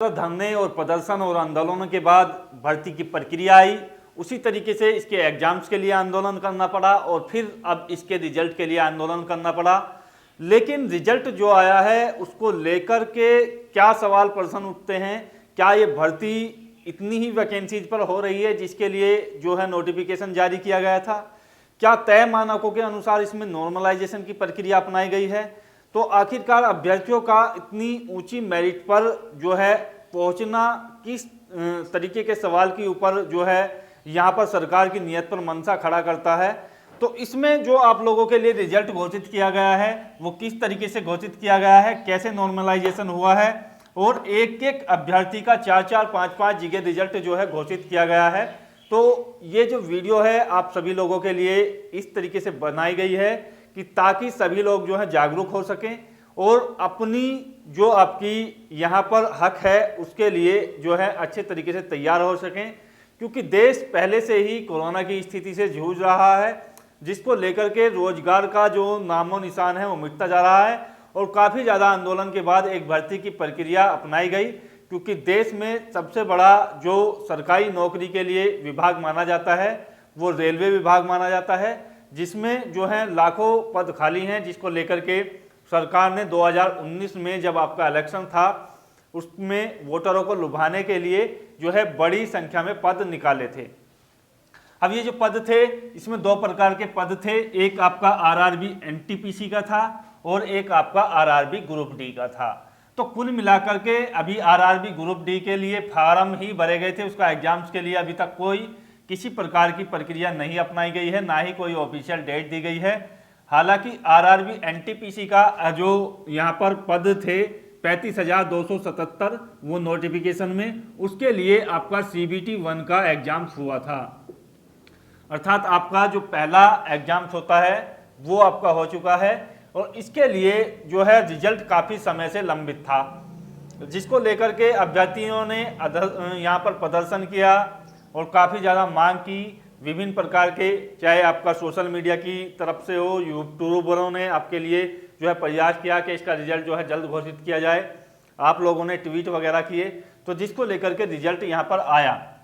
धरने और प्रदर्शन और आंदोलनों के बाद भर्ती की प्रक्रिया आई, उसी तरीके से इसके एग्जाम्स के लिए आंदोलन करना पड़ा और फिर अब इसके रिजल्ट के लिए आंदोलन करना पड़ा। लेकिन रिजल्ट जो आया है उसको लेकर के क्या सवाल प्रश्न उठते हैं, क्या ये भर्ती इतनी ही वैकेंसीज पर हो रही है जिसके लिए जो है नोटिफिकेशन जारी किया गया था, क्या तय मानकों के अनुसार इसमें नॉर्मलाइजेशन की प्रक्रिया अपनाई गई है, तो आखिरकार अभ्यर्थियों का इतनी ऊंची मेरिट पर जो है पहुंचना किस तरीके के सवाल के ऊपर जो है यहाँ पर सरकार की नीयत पर मनसा खड़ा करता है। तो इसमें जो आप लोगों के लिए रिजल्ट घोषित किया गया है वो किस तरीके से घोषित किया गया है, कैसे नॉर्मलाइजेशन हुआ है और एक एक अभ्यर्थी का 4-4, 5-5 जीके रिजल्ट जो है घोषित किया गया है। तो ये जो वीडियो है आप सभी लोगों के लिए इस तरीके से बनाई गई है कि ताकि सभी लोग जो है जागरूक हो सकें और अपनी जो आपकी यहाँ पर हक है उसके लिए जो है अच्छे तरीके से तैयार हो सकें, क्योंकि देश पहले से ही कोरोना की स्थिति से जूझ रहा है, जिसको लेकर के रोजगार का जो नामो निशान है वो मिटता जा रहा है। और काफ़ी ज़्यादा आंदोलन के बाद एक भर्ती की प्रक्रिया अपनाई गई, क्योंकि देश में सबसे बड़ा जो सरकारी नौकरी के लिए विभाग माना जाता है वो रेलवे विभाग माना जाता है, जिसमें जो है लाखों पद खाली हैं, जिसको लेकर के सरकार ने 2019 में जब आपका इलेक्शन था उसमें वोटरों को लुभाने के लिए जो है बड़ी संख्या में पद निकाले थे। अब ये जो पद थे इसमें दो प्रकार के पद थे, एक आपका आरआरबी एनटीपीसी का था और एक आपका आरआरबी ग्रुप डी का था। तो कुल मिलाकर के अभी आरआरबी ग्रुप डी के लिए फार्म ही भरे गए थे, उसका एग्जाम्स के लिए अभी तक कोई किसी प्रकार की प्रक्रिया नहीं अपनाई गई है, ना ही कोई ऑफिशियल डेट दी गई है। हालांकि आरआरबी एनटीपीसी का जो यहाँ पर पद थे 35,277 वो नोटिफिकेशन में, उसके लिए आपका CBT 1 का एग्जाम्स हुआ था, अर्थात आपका जो पहला एग्जाम्स होता है वो आपका हो चुका है और इसके लिए जो है रिजल्ट काफ़ी समय से लंबित था, जिसको लेकर के अभ्यर्थियों ने यहाँ पर प्रदर्शन किया और काफ़ी ज़्यादा मांग की विभिन्न प्रकार के, चाहे आपका सोशल मीडिया की तरफ से हो, यूट्यूबरों ने आपके लिए जो है प्रयास किया कि इसका रिजल्ट जो है जल्द घोषित किया जाए, आप लोगों ने ट्वीट वगैरह किए, तो जिसको लेकर के रिजल्ट यहाँ पर आया।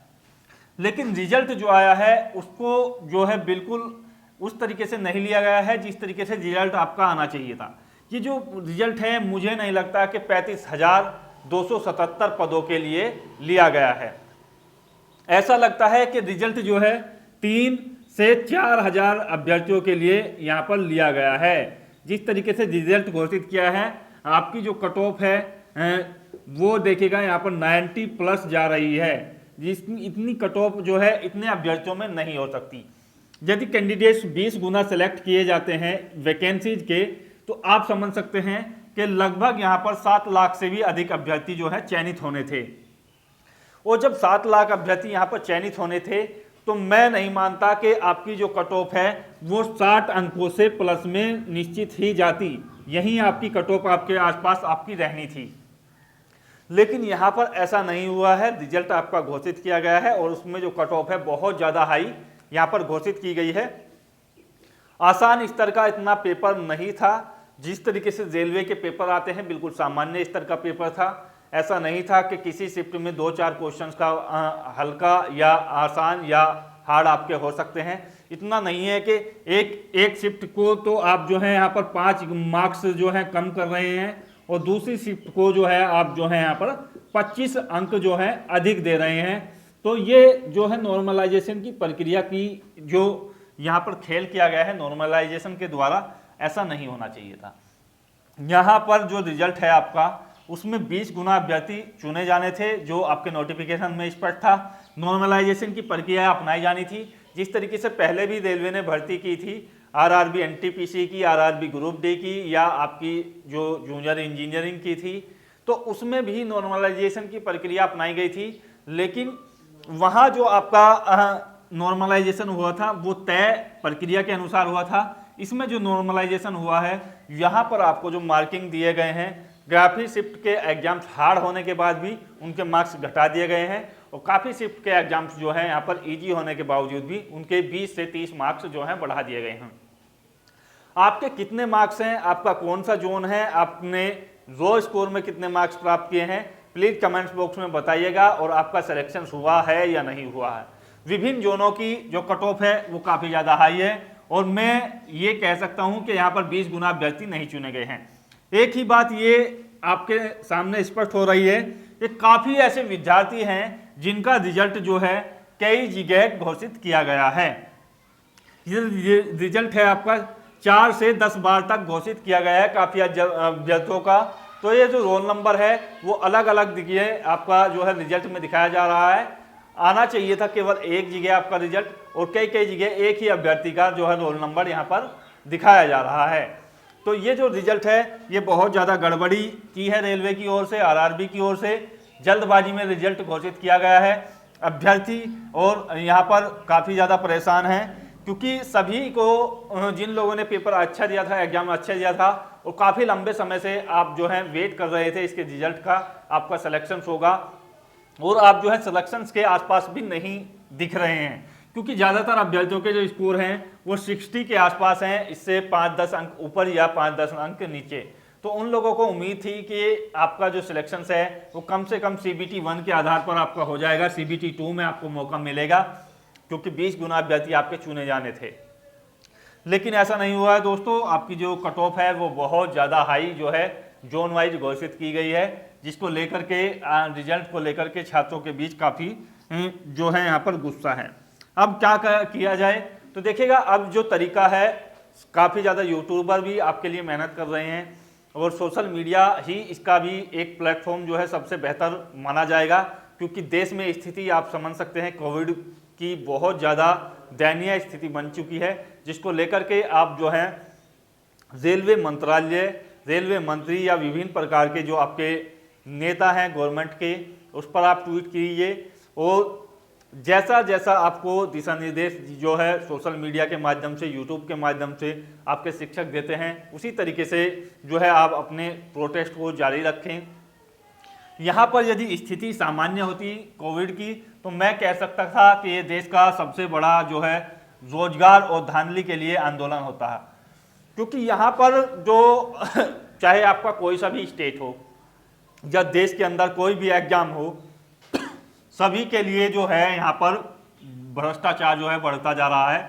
लेकिन रिजल्ट जो आया है उसको जो है बिल्कुल उस तरीके से नहीं लिया गया है जिस तरीके से रिजल्ट आपका आना चाहिए था। ये जो रिजल्ट है मुझे नहीं लगता कि 35,277 पदों के लिए लिया गया है। ऐसा लगता है कि रिजल्ट जो है 3 से 4,000 अभ्यर्थियों के लिए यहाँ पर लिया गया है। जिस तरीके से रिजल्ट घोषित किया है आपकी जो कट ऑफ है वो देखिएगा यहाँ पर 90 प्लस जा रही है, जिसकी इतनी कट ऑफ जो है इतने अभ्यर्थियों में नहीं हो सकती। यदि कैंडिडेट्स 20 गुना सेलेक्ट किए जाते हैं वैकेंसीज के, तो आप समझ सकते हैं कि लगभग यहाँ पर 7 लाख से भी अधिक अभ्यर्थी जो है चयनित होने थे। और जब 7 लाख अभ्यर्थी यहाँ पर चयनित होने थे तो मैं नहीं मानता कि आपकी जो कट ऑफ है वो 60 अंकों से प्लस में निश्चित ही जाती, यहीं आपकी कट ऑफ आपके आसपास आपकी रहनी थी। लेकिन यहाँ पर ऐसा नहीं हुआ है, रिजल्ट आपका घोषित किया गया है और उसमें जो कट ऑफ है बहुत ज़्यादा हाई यहाँ पर घोषित की गई है। आसान स्तर का इतना पेपर नहीं था, जिस तरीके से रेलवे के पेपर आते हैं बिल्कुल सामान्य स्तर का पेपर था। ऐसा नहीं था कि किसी शिफ्ट में 2-4 क्वेश्चंस का हल्का या आसान या हार्ड आपके हो सकते हैं, इतना नहीं है कि एक शिफ्ट को तो आप जो है यहाँ पर 5 मार्क्स जो है कम कर रहे हैं और दूसरी शिफ्ट को जो है आप जो है यहाँ पर 25 अंक जो है अधिक दे रहे हैं। तो ये जो है नॉर्मलाइजेशन की प्रक्रिया की जो यहाँ पर खेल किया गया है नॉर्मलाइजेशन के द्वारा, ऐसा नहीं होना चाहिए था। यहाँ पर जो रिजल्ट है आपका उसमें 20 गुना अभ्यर्थी चुने जाने थे, जो आपके नोटिफिकेशन में स्पष्ट था। नॉर्मलाइजेशन की प्रक्रिया अपनाई जानी थी, जिस तरीके से पहले भी रेलवे ने भर्ती की थी आरआरबी एनटीपीसी की, आरआरबी ग्रुप डी की या आपकी जो जूनियर इंजीनियरिंग की थी, तो उसमें भी नॉर्मलाइजेशन की प्रक्रिया अपनाई गई थी। लेकिन वहाँ जो आपका नॉर्मलाइजेशन हुआ था वो तय प्रक्रिया के अनुसार हुआ था। इसमें जो नॉर्मलाइजेशन हुआ है यहाँ पर आपको जो मार्किंग दिए गए हैं, काफ़ी शिफ्ट के एग्जाम्स हार्ड होने के बाद भी उनके मार्क्स घटा दिए गए हैं और काफ़ी शिफ्ट के एग्जाम्स जो हैं यहाँ पर इजी होने के बावजूद भी उनके 20 से 30 मार्क्स जो हैं बढ़ा दिए गए हैं। आपके कितने मार्क्स हैं, आपका कौन सा जोन है, आपने रो स्कोर में कितने मार्क्स प्राप्त किए हैं, प्लीज़ कमेंट्स बॉक्स में बताइएगा और आपका सिलेक्शन हुआ है या नहीं हुआ है। विभिन्न जोनों की जो कट ऑफ है वो काफ़ी ज़्यादा हाई है और मैं ये कह सकता हूँ कि यहाँ पर 20 गुना अभ्यर्थी नहीं चुने गए हैं। एक ही बात ये आपके सामने स्पष्ट हो रही है कि काफ़ी ऐसे विद्यार्थी हैं जिनका रिजल्ट जो है कई जगह घोषित किया गया है। ये रिजल्ट है आपका 4 से 10 बार तक घोषित किया गया है काफ़ी अभ्यर्थियों का। तो ये जो रोल नंबर है वो अलग अलग जगह आपका जो है रिजल्ट में दिखाया जा रहा है। आना चाहिए था केवल एक जगह आपका रिजल्ट और कई कई जगह एक ही अभ्यर्थी का जो है रोल नंबर यहाँ पर दिखाया जा रहा है। तो ये जो रिजल्ट है ये बहुत ज़्यादा गड़बड़ी की है रेलवे की ओर से, आरआरबी की ओर से। जल्दबाजी में रिजल्ट घोषित किया गया है। अभ्यर्थी और यहाँ पर काफ़ी ज़्यादा परेशान हैं क्योंकि सभी को, जिन लोगों ने पेपर अच्छा दिया था, एग्जाम अच्छा दिया था और काफ़ी लंबे समय से आप जो है वेट कर रहे थे इसके रिजल्ट का, आपका सिलेक्शन होगा और आप जो है सिलेक्शंस के आसपास भी नहीं दिख रहे हैं क्योंकि ज़्यादातर अभ्यर्थियों के जो स्कोर हैं वो 60 के आसपास हैं, इससे 5-10 अंक ऊपर या 5-10 अंक नीचे। तो उन लोगों को उम्मीद थी कि आपका जो सिलेक्शंस है वो कम से कम CBT 1 के आधार पर आपका हो जाएगा, CBT 2 में आपको मौका मिलेगा क्योंकि 20 गुना अभ्यर्थी आपके चुने जाने थे। लेकिन ऐसा नहीं हुआ है दोस्तों। आपकी जो कट ऑफ है वो बहुत ज़्यादा हाई जो है जोन वाइज घोषित की गई है, जिसको लेकर के रिजल्ट को लेकर के छात्रों के बीच काफ़ी जो है यहाँ पर गुस्सा है। अब क्या किया जाए तो देखिएगा, अब जो तरीका है काफ़ी ज़्यादा यूट्यूबर भी आपके लिए मेहनत कर रहे हैं और सोशल मीडिया ही इसका भी एक प्लेटफॉर्म जो है सबसे बेहतर माना जाएगा क्योंकि देश में स्थिति आप समझ सकते हैं, कोविड की बहुत ज़्यादा दयनीय स्थिति बन चुकी है, जिसको लेकर के आप जो है रेलवे मंत्रालय, रेलवे मंत्री या विभिन्न प्रकार के जो आपके नेता हैं गवर्नमेंट के, उस पर आप ट्वीट कीजिए और जैसा जैसा आपको दिशा निर्देश जो है सोशल मीडिया के माध्यम से, यूट्यूब के माध्यम से आपके शिक्षक देते हैं, उसी तरीके से जो है आप अपने प्रोटेस्ट को जारी रखें। यहाँ पर यदि स्थिति सामान्य होती कोविड की तो मैं कह सकता था कि ये देश का सबसे बड़ा जो है रोजगार और धांधली के लिए आंदोलन होता है क्योंकि यहाँ पर जो चाहे आपका कोई सा भी स्टेट हो या देश के अंदर कोई भी एग्जाम हो, सभी के लिए जो है यहाँ पर भ्रष्टाचार जो है बढ़ता जा रहा है।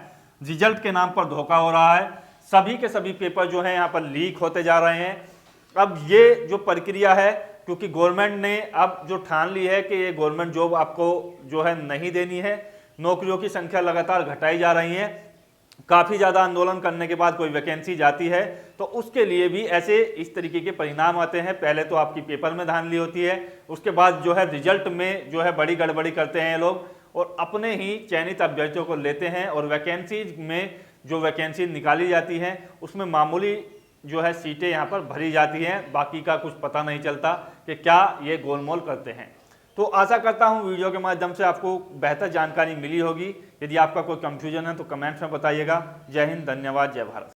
रिजल्ट के नाम पर धोखा हो रहा है, सभी के सभी पेपर जो है यहाँ पर लीक होते जा रहे हैं। अब ये जो प्रक्रिया है, क्योंकि गवर्नमेंट ने अब जो ठान ली है कि ये गवर्नमेंट जॉब आपको जो है नहीं देनी है, नौकरियों की संख्या लगातार घटाई जा रही है, काफ़ी ज़्यादा आंदोलन करने के बाद कोई वैकेंसी जाती है तो उसके लिए भी ऐसे इस तरीके के परिणाम आते हैं। पहले तो आपकी पेपर में धांधली होती है, उसके बाद जो है रिजल्ट में जो है बड़ी गड़बड़ी करते हैं लोग और अपने ही चयनित अभ्यर्थियों को लेते हैं और वैकेंसीज में जो वैकेंसी निकाली जाती हैं उसमें मामूली जो है सीटें यहाँ पर भरी जाती हैं, बाकी का कुछ पता नहीं चलता कि क्या ये गोलमोल करते हैं। तो आशा करता हूँ वीडियो के माध्यम से आपको बेहतर जानकारी मिली होगी। यदि आपका कोई कंफ्यूजन है तो कमेंट्स में बताइएगा। जय हिंद, धन्यवाद, जय भारत।